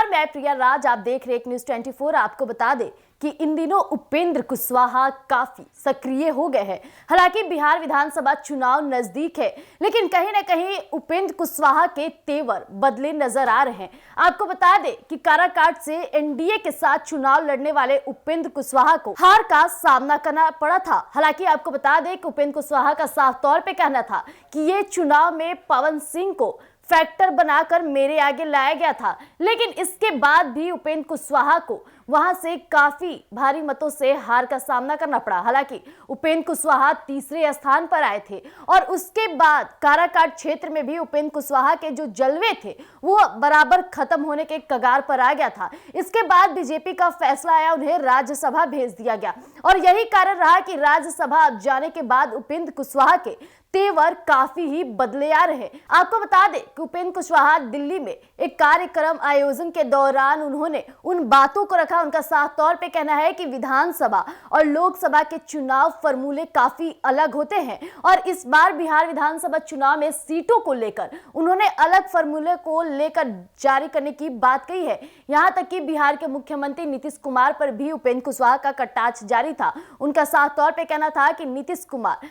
नमस्कार, मैं प्रिया राज, आप देख रहे हैं न्यूज़ 24। आपको बता दें कि इन दिनों उपेंद्र कुशवाहा काफी सक्रिय हो गए हैं। हालांकि बिहार विधानसभा चुनाव नजदीक है, लेकिन कहीं ना कहीं उपेंद्र कुशवाहा के तेवर बदले नजर आ रहे हैं। आपको बता दें कि काराकाट से एनडीए के साथ चुनाव लड़ने वाले उपेंद्र कुशवाहा को हार का सामना करना पड़ा था। हालांकि आपको बता दें कि उपेंद्र कुशवाहा का साफ तौर पे कहना था कि ये चुनाव में पवन सिंह को फैक्टर बनाकर मेरे आगे लाया गया था, लेकिन इसके बाद भी उपेंद्र कुशवाहा को वहां से काफी भारी मतों से हार का सामना करना पड़ा। हालांकि उपेंद्र कुशवाहा तीसरे स्थान पर आए थे और उसके बाद काराकाट क्षेत्र में भी उपेंद्र कुशवाहा के जो जलवे थे वो बराबर खत्म होने के कगार पर आ गया था। इसके बाद बीजेपी का फैसला आया, उन्हें राज्यसभा भेज दिया गया और यही कारण रहा कि राज्यसभा जाने के बाद उपेंद्र कुशवाहा के तेवर काफी ही बदले आ रहे। आपको बता दें कि उपेंद्र कुशवाहा दिल्ली में एक कार्यक्रम आयोजन के दौरान उन्होंने उन बातों को रखा। उनका साफ तौर पे कहना है कि विधानसभा और लोकसभा के चुनाव फॉर्मूले काफी अलग होते हैं और इस बार बिहार विधानसभा चुनाव में सीटों को लेकर उन्होंने अलग फॉर्मूले को लेकर जारी करने की बात कही है। यहां तक कि बिहार के मुख्यमंत्री नीतीश कुमार पर भी उपेंद्र कुशवाहा का कटाक्ष जारी था। उनका साफ तौर पे कहना था कि नीतीश कुमार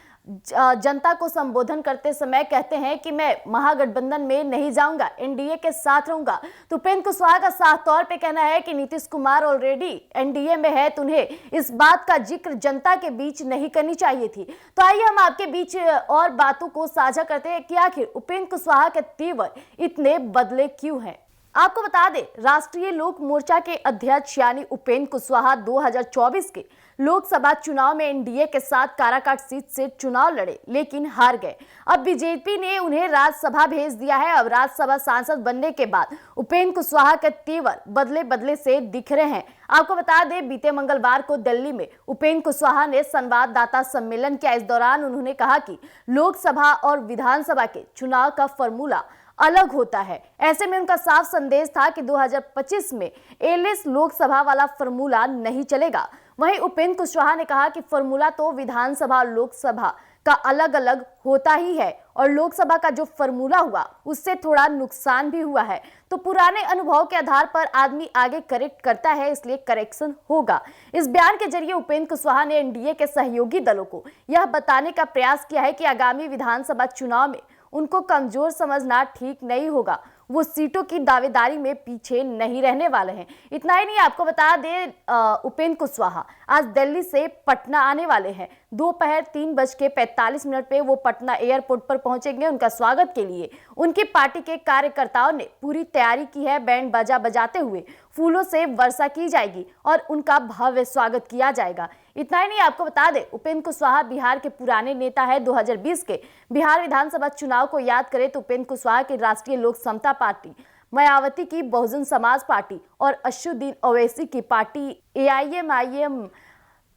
जनता को संबोधन करते समय कहते हैं कि मैं महागठबंधन में नहीं जाऊंगा, एनडीए के साथ रहूंगा। तो उपेंद्र कुशवाहा का साफ तौर पे कहना है कि नीतीश कुमार ऑलरेडी एनडीए में है, तो उन्हें इस बात का जिक्र जनता के बीच नहीं करनी चाहिए थी। तो आइए हम आपके बीच और बातों को साझा करते हैं कि आखिर उपेंद्र कुशवाहा के तेवर इतने बदले क्यों हैं। आपको बता दें, राष्ट्रीय लोक मोर्चा के अध्यक्ष यानी उपेंद्र कुशवाहा 2024 के लोकसभा चुनाव में एनडीए के साथ काराकाट सीट से चुनाव लड़े, लेकिन हार गए। अब बीजेपी ने उन्हें राज्यसभा भेज दिया है। अब राज्यसभा सांसद बनने के बाद उपेंद्र कुशवाहा के तेवर बदले बदले से दिख रहे हैं। आपको बता दें, बीते मंगलवार को दिल्ली में उपेंद्र कुशवाहा ने संवाददाता सम्मेलन किया। इस दौरान उन्होंने कहा कि लोकसभा और विधानसभा के चुनाव का फॉर्मूला अलग होता है। ऐसे में उनका साफ संदेश था कि 2025 में एलिस लोकसभा वाला फॉर्मूला नहीं चलेगा। वहीं उपेंद्र कुशवाहा ने कहा कि फॉर्मूला तो विधानसभा और लोकसभा का अलग अलग होता ही है और लोकसभा का जो फॉर्मूला हुआ उससे थोड़ा नुकसान भी हुआ है, तो पुराने अनुभव के आधार पर आदमी आगे करेक्ट करता है, इसलिए करेक्शन होगा। इस बयान के जरिए उपेंद्र कुशवाहा ने एनडीए के सहयोगी दलों को यह बताने का प्रयास किया है कि आगामी विधानसभा चुनाव में उनको कमजोर समझना ठीक नहीं होगा। वो सीटों की दावेदारी में पीछे नहीं रहने वाले हैं। इतना ही नहीं, आपको बता दें, उपेंद्र कुशवाहा आज दिल्ली से पटना आने वाले हैं। दोपहर 3:45 पे वो पटना एयरपोर्ट पर पहुंचेंगे। उनका स्वागत के लिए उनकी पार्टी के कार्यकर्ताओं ने पूरी तैयारी की है। बैंड बाजा बजाते हुए फूलों से वर्षा की जाएगी और उनका भव्य स्वागत किया जाएगा। इतना ही नहीं, आपको बता दें, उपेंद्र कुशवाहा बिहार के पुराने नेता है। 2020 के बिहार विधानसभा चुनाव को याद करें तो उपेंद्र कुशवाहा की राष्ट्रीय लोक समता पार्टी, मायावती की बहुजन समाज पार्टी और असदुद्दीन ओवैसी की पार्टी एआईएमआईएम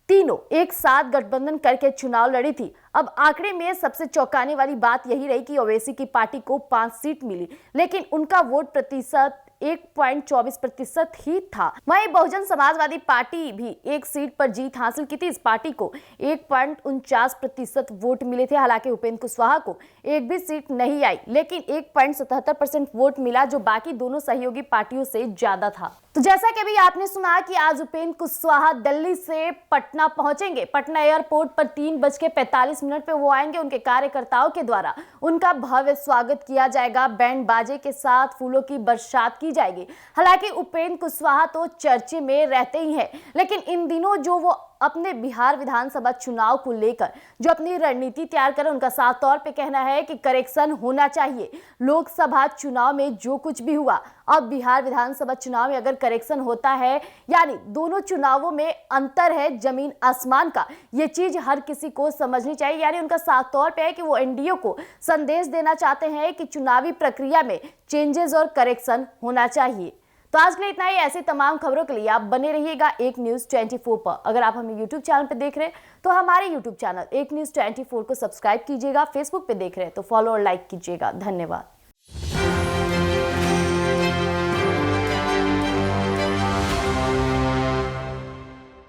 तीनों एक साथ गठबंधन करके चुनाव लड़ी थी। अब आंकड़े में सबसे चौंकाने वाली बात यही रही कि ओवैसी की पार्टी को 5 सीट मिली, लेकिन उनका वोट प्रतिशत 1.24% ही था। वहीं बहुजन समाजवादी पार्टी भी 1 सीट पर जीत हासिल की थी। इस पार्टी को 1.49% वोट मिले थे। हालांकि उपेंद्र कुशवाहा को एक भी सीट नहीं आई, लेकिन 1.77% वोट मिला, जो बाकी दोनों सहयोगी पार्टियों से ज्यादा था। तो जैसा कि अभी आपने सुना कि आज उपेंद्र कुशवाहा दिल्ली से पटना पहुंचेंगे। पटना एयरपोर्ट पर 3:45 पे वो आएंगे। उनके कार्यकर्ताओं के द्वारा उनका भव्य स्वागत किया जाएगा। बैंड बाजे के साथ फूलों की बरसात की जाएगी। हालांकि उपेंद्र कुशवाहा तो चर्चे में रहते ही हैं, लेकिन इन दिनों जो वो अपने बिहार विधानसभा चुनाव को लेकर जो अपनी रणनीति तैयार करें, उनका साफ तौर पे कहना है कि करेक्शन होना चाहिए। लोकसभा चुनाव में जो कुछ भी हुआ, अब बिहार विधानसभा चुनाव में अगर करेक्शन होता है, यानी दोनों चुनावों में अंतर है जमीन आसमान का, ये चीज हर किसी को समझनी चाहिए। यानी उनका साफ तौर पे है कि वो एनडीए को संदेश देना चाहते हैं कि चुनावी प्रक्रिया में चेंजेस और करेक्शन होना चाहिए। तो आज के लिए इतना ही। ऐसी तमाम खबरों के लिए आप बने रहिएगा एक न्यूज़ 24 पर। अगर आप हमें यूट्यूब चैनल पर देख रहे हैं तो हमारे यूट्यूब चैनल एक न्यूज़ 24 को सब्सक्राइब कीजिएगा। फेसबुक पे देख रहे हैं तो फॉलो और लाइक कीजिएगा। धन्यवाद।